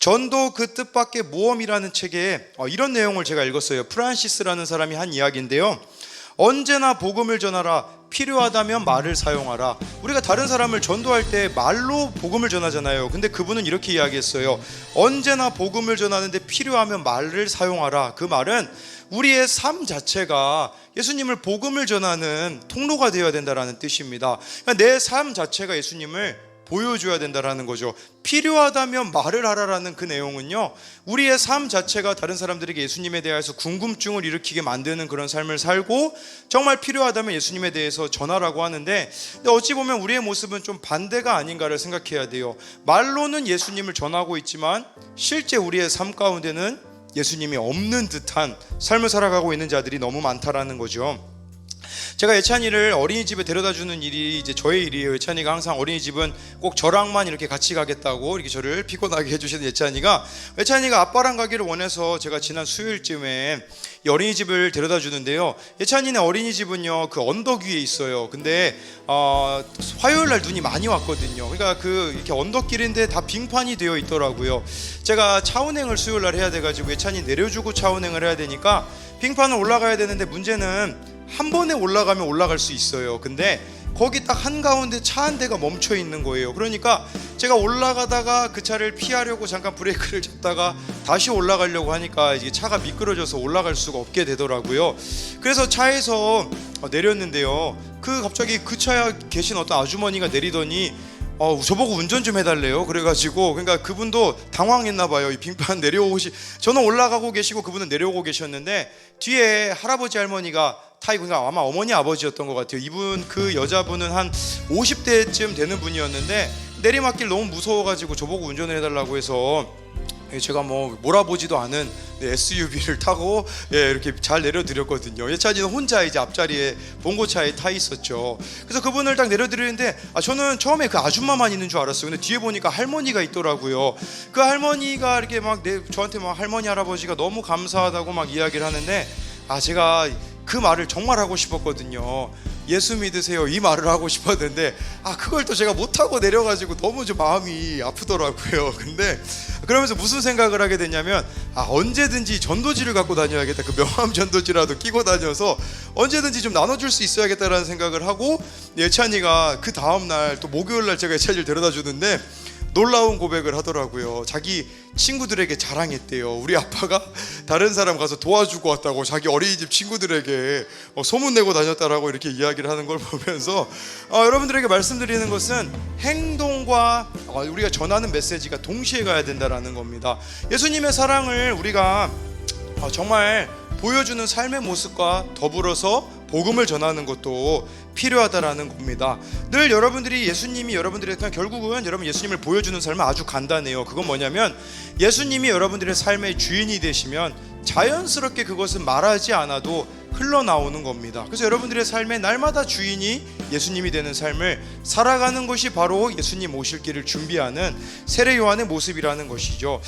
전도 그 뜻밖의 모험이라는 책에 이런 내용을 제가 읽었어요. 프란시스라는 사람이 한 이야기인데요. 언제나 복음을 전하라. 필요하다면 말을 사용하라. 우리가 다른 사람을 전도할 때 말로 복음을 전하잖아요. 근데 그분은 이렇게 이야기했어요. 언제나 복음을 전하는데 필요하면 말을 사용하라. 그 말은 우리의 삶 자체가 예수님을 복음을 전하는 통로가 되어야 된다는 뜻입니다. 그러니까 내 삶 자체가 예수님을 보여줘야 된다라는 거죠. 필요하다면 말을 하라라는 그 내용은요, 우리의 삶 자체가 다른 사람들에게 예수님에 대해서 궁금증을 일으키게 만드는 그런 삶을 살고, 정말 필요하다면 예수님에 대해서 전하라고 하는데, 근데 어찌 보면 우리의 모습은 좀 반대가 아닌가를 생각해야 돼요. 말로는 예수님을 전하고 있지만 실제 우리의 삶 가운데는 예수님이 없는 듯한 삶을 살아가고 있는 자들이 너무 많다라는 거죠. 제가 예찬이를 어린이집에 데려다주는 일이 이제 저의 일이에요. 예찬이가 항상 어린이집은 꼭 저랑만 이렇게 같이 가겠다고 이렇게 저를 피곤하게 해주시는 예찬이가 아빠랑 가기를 원해서 제가 지난 수요일쯤에 이 어린이집을 데려다주는데요. 예찬이네 어린이집은요, 그 언덕 위에 있어요. 근데 화요일날 눈이 많이 왔거든요. 그러니까 이렇게 언덕길인데 다 빙판이 되어 있더라고요. 제가 차 운행을 수요일날 해야 돼가지고 예찬이 내려주고 차 운행을 해야 되니까 빙판을 올라가야 되는데, 문제는 한 번에 올라가면 올라갈 수 있어요. 근데 거기 딱 한가운데 차 한 대가 멈춰 있는 거예요. 그러니까 제가 올라가다가 그 차를 피하려고 잠깐 브레이크를 잡다가 다시 올라가려고 하니까 이게 차가 미끄러져서 올라갈 수가 없게 되더라고요. 그래서 차에서 내렸는데요, 갑자기 그 차에 계신 어떤 아주머니가 내리더니 저보고 운전 좀 해달래요. 그래가지고, 그러니까 그분도 당황했나 봐요. 이 빙판 저는 올라가고 계시고 그분은 내려오고 계셨는데, 뒤에 할아버지 할머니가 타이고, 그러니까 아마 어머니 아버지였던 것 같아요. 그 여자분은 한 50대쯤 되는 분이었는데, 내리막길 너무 무서워가지고 저보고 운전을 해달라고 해서 제가 몰아보지도 않은 SUV를 타고 이렇게 잘 내려드렸거든요. 예찬이는 혼자 이제 앞자리에 봉고차에 타 있었죠. 그래서 그분을 딱 내려드리는데, 저는 처음에 그 아줌마만 있는 줄 알았어요. 근데 뒤에 보니까 할머니가 있더라고요. 그 할머니가 이렇게 저한테 할머니 할아버지가 너무 감사하다고 이야기를 하는데, 제가 그 말을 정말 하고 싶었거든요. 예수 믿으세요, 이 말을 하고 싶었는데 그걸 또 제가 못하고 내려가지고 너무 좀 마음이 아프더라고요. 근데 그러면서 무슨 생각을 하게 됐냐면, 언제든지 전도지를 갖고 다녀야겠다. 그 명함 전도지라도 끼고 다녀서 언제든지 좀 나눠줄 수 있어야겠다라는 생각을 하고, 예찬이가 그 다음날 또 목요일날 제가 예찬이를 데려다 주는데 놀라운 고백을 하더라고요. 자기 친구들에게 자랑했대요. 우리 아빠가 다른 사람 가서 도와주고 왔다고 자기 어린이집 친구들에게 소문내고 다녔다라고 이렇게 이야기를 하는 걸 보면서, 여러분들에게 말씀드리는 것은 행동과 우리가 전하는 메시지가 동시에 가야 된다라는 겁니다. 예수님의 사랑을 우리가 정말 보여주는 삶의 모습과 더불어서 복음을 전하는 것도 필요하다라는 겁니다. 늘 여러분들이 예수님이 여러분들의 결국은 여러분 예수님을 보여주는 삶은 아주 간단해요. 그건 뭐냐면, 예수님이 여러분들의 삶의 주인이 되시면 자연스럽게 그것은 말하지 않아도 흘러나오는 겁니다. 그래서 여러분들의 삶의 날마다 주인이 예수님이 되는 삶을 살아가는 것이 바로 예수님 오실 길을 준비하는 세례 요한의 모습이라는 것이죠.